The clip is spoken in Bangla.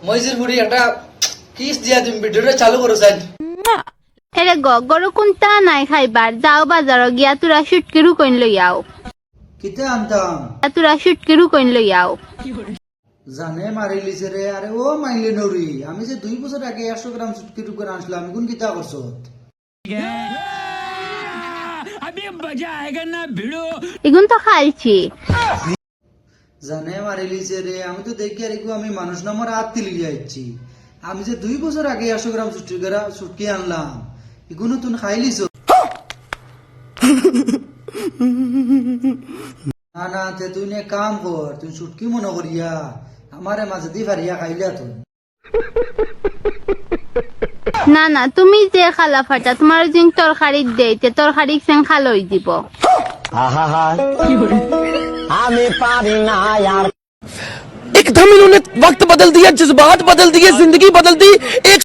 মইজির বুড়ি একটা কিস দিয়া তুমি ভিডিওটা চালু করো চাই। এরে গরু কোনটা নাই খাইবার যাও বাজার গিয়া তোরা সুটকিরু কইন লইয়াও কিতে আনতাম তোরা সুটকিরু কইন লইয়াও জানে মারি লিছে রে। আরে ও মাইলে নরি, আমি যে 2 বছর আগে 100 গ্রাম সুটকি টুকুর আনছিলাম, এখন কিতা করছো? এগুন তো খাইছি জানে মারি লিছে রে, আমি তো দেখি আর আমি মানুষ নামার হাত তিলি যাচ্ছি। আমি যে 2 বছর আগে 100 গ্রাম সুটকি আনলাম, এগুলো তুমি খাইলিছো? না না, তে তুই নে কাম কর, তুই সুটকি মনে করিয়া আমারে মাঝে দি ফারিয়া খাইলা তুই। না না তুমি যে খালা ফাটা তোমার জিন তরকারি দেইতে তরকারি সেন খালই দিব एकदम इन्होंने वक्त बदल दिया, जज्बात बदल दिए, जिंदगी बदल दी। एक